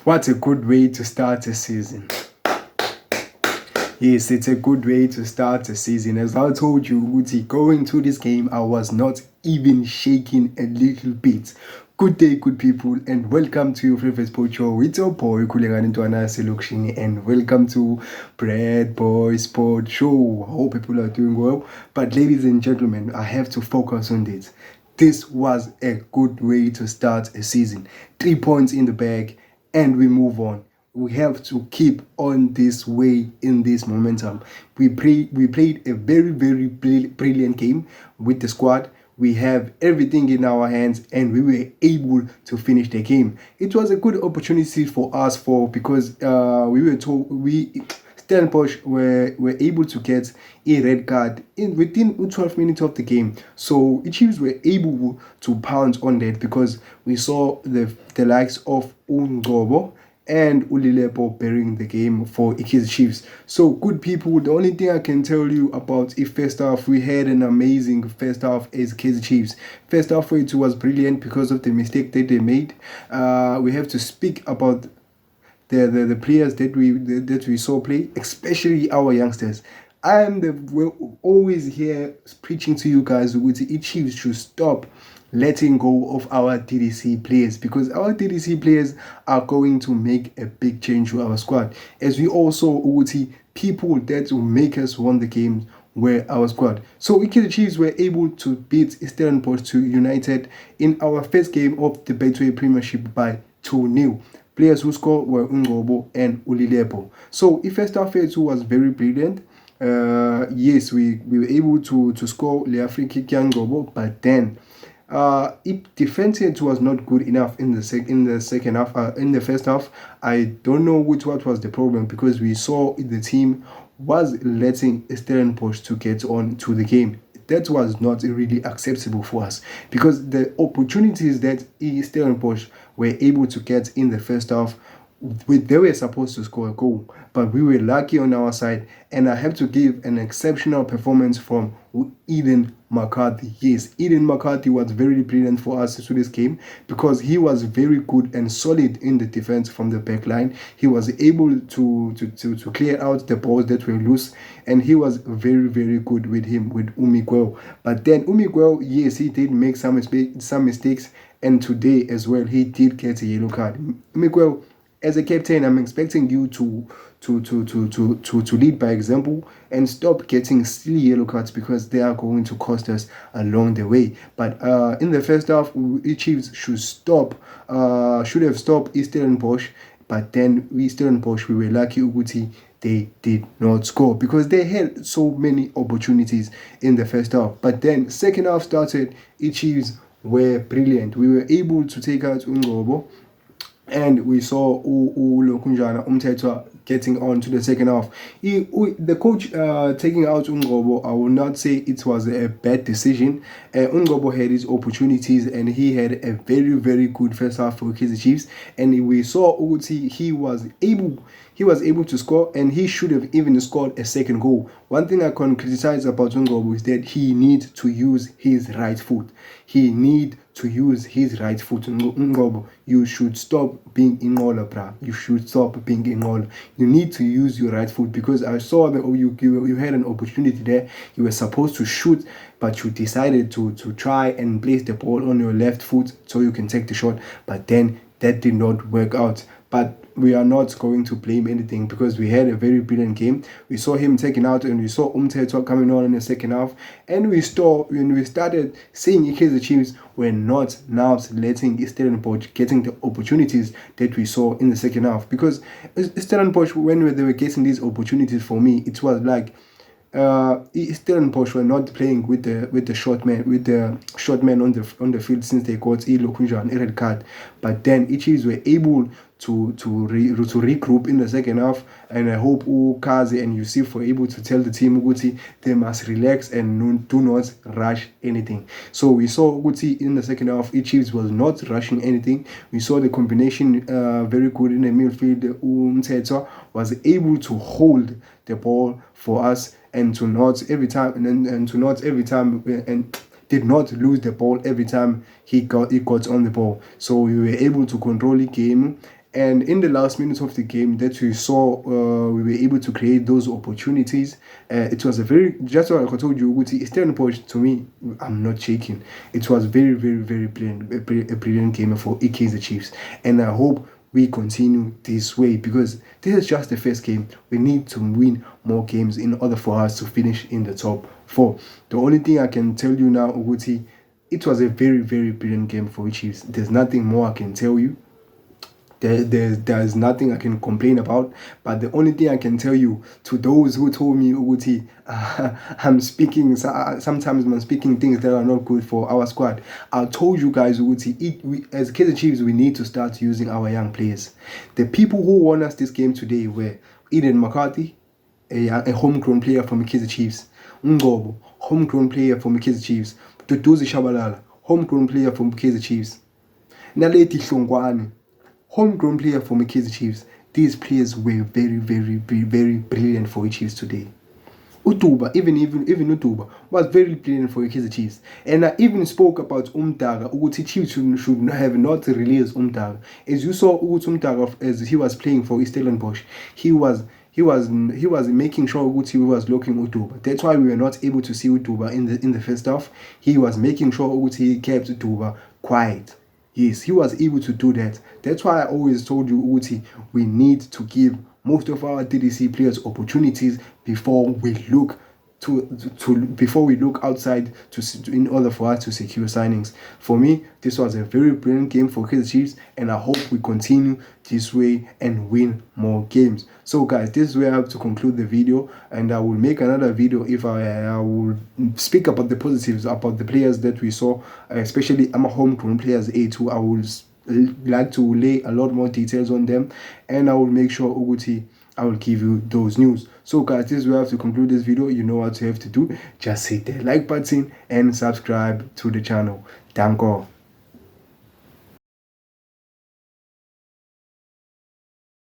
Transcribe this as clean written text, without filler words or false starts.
What a good way to start a season. Yes, it's a good way to start a season. As I told you, Uguti, going to this game, I was not even shaking a little bit. Good day, good people, and welcome to your favorite sport show. It's your boy, Kulegani Ntwana Selokshini, and welcome to Bread Boy Sport Show. I hope people are doing well. But ladies and gentlemen, I have to focus on this. This was a good way to start a season. 3 points in the bag, and we move on. We have to keep on this way in this momentum. We played a very brilliant game with the squad. We have everything in our hands, and we were able to finish the game. It was a good opportunity for us because we were told Stellenbosch were able to get a red card within 12 minutes of the game. So the Chiefs were able to pounce on that because we saw the likes of Ngobo and Ulilepo bearing the game for Kaizer Chiefs. So good people, the only thing I can tell you about the first half, we had an amazing first half as Kaizer Chiefs. First half for it was brilliant because of the mistake that they made. We have to speak about the players that we saw play, especially our youngsters. We're always here preaching to you guys with the Chiefs should stop letting go of our TDC players because our TDC players are going to make a big change to our squad. As we also see people that will make us win the games were our squad. So the Chiefs were able to beat Stellenbosch to United in our first game of the Betway Premiership by 2-0. Players who scored were Ngobo and Ulilepo. So the first half was very brilliant. Yes, we were able to score the African Ngobo, but then defense was not good enough in the second half. In the first half, I don't know what was the problem because we saw the team was letting Stellenbosch to get on to the game. That was not really acceptable for us because the opportunities that Stellenbosch were able to get in the first half, they were supposed to score a goal, but we were lucky on our side. And I have to give an exceptional performance from Eden McCarthy. Yes, Eden McCarthy was very brilliant for us to this game because he was very good and solid in the defense from the back line. He was able to clear out the balls that were loose, and he was very good with Umiguel. But then Umiguel, yes, he did make some mistakes, and today as well he did get a yellow card. Umiguel, as a captain, I'm expecting you to lead by example and stop getting silly yellow cards because they are going to cost us along the way. But in the first half, the Chiefs should have stopped Stellenbosch. But then Stellenbosch, we were lucky Uguti, they did not score because they had so many opportunities in the first half. But then second half started, the Chiefs were brilliant. We were able to take out Ngobo, and we saw Lokunjana Umtetwa getting on to the second half. The coach taking out Ngobo, I will not say it was a bad decision. Ngobo had his opportunities and he had a very good first half for Kaizer Chiefs. And we saw Uguti, he was able to score, and he should have even scored a second goal. One thing I can criticize about Ngobo is that he needs to use his right foot. Ngobo, you should stop being Ingola, bruh. You should stop being Ingola. You need to use your right foot because I saw that you had an opportunity there. You were supposed to shoot, but you decided to try and place the ball on your left foot so you can take the shot. But then that did not work out. But we are not going to blame anything because we had a very brilliant game. We saw him taken out and we saw Umtetwa coming on in the second half. And we started seeing Kaizer Chiefs were not now letting Stellenbosch getting the opportunities that we saw in the second half. Because Stellenbosch, when they were getting these opportunities, for me, it was like Stellenbosch were not playing with the short man on the field since they got Lokunja and red card. But then Chiefs were able to regroup in the second half, and I hope Kaizer and Yusuf were able to tell the team Uguti they must relax and do not rush anything. So we saw Uguti in the second half, Chiefs was not rushing anything. We saw the combination very good in the midfield. Umthetho was able to hold the ball for us and to not every time and did not lose the ball every time he got on the ball. So we were able to control the game, And in the last minutes of the game that we saw, we were able to create those opportunities. It was a very, just like I told you, Uguti, stellenbosch, to me, I'm not shaking. It was very, very, very brilliant, a brilliant game for Kaizer Chiefs. And I hope we continue this way, because this is just the first game. We need to win more games in order for us to finish in the top 4. The only thing I can tell you now, Uguti, it was a very, very brilliant game for Chiefs. There's nothing more I can tell you. There's nothing I can complain about. But the only thing I can tell you, to those who told me, Uguti, I'm speaking, sometimes I'm speaking things that are not good for our squad. I told you guys, Uguti, as Kaizer Chiefs, we need to start using our young players. The people who won us this game today were Eden McCarthy, a homegrown player from Kaizer Chiefs. Ngobo, homegrown player from Kaizer Chiefs. Tutuzi Shabalala, homegrown player from Kaizer Chiefs. Naleti Shongwane, homegrown player from Kaizer Chiefs. These players were very, very, very brilliant for Chiefs today. Utuba, even Utuba was very brilliant for Kaizer Chiefs. And I even spoke about Umdaga. Uguti Chiefs should have not released Umdaga. As you saw Umdaga, as he was playing for stellenbosch, he was making sure Uguti was looking Utuba. That's why we were not able to see Utuba in the first half. He was making sure Uguti kept Utuba quiet. Yes, he was able to do that. That's why I always told you, Uguti, we need to give most of our DDC players opportunities before we look outside in order for us to secure signings. For me, this was a very brilliant game for Kaizer Chiefs, and I hope we continue this way and win more games. So guys, this is where I have to conclude the video, and I will make another video if I will speak about the positives about the players that we saw, especially our homegrown players A2. I will like to lay a lot more details on them, and I will make sure, Uguti, I will give you those news. So guys, this is where I have to conclude this video. You know what you have to do. Just hit the like button and subscribe to the channel. Thank you.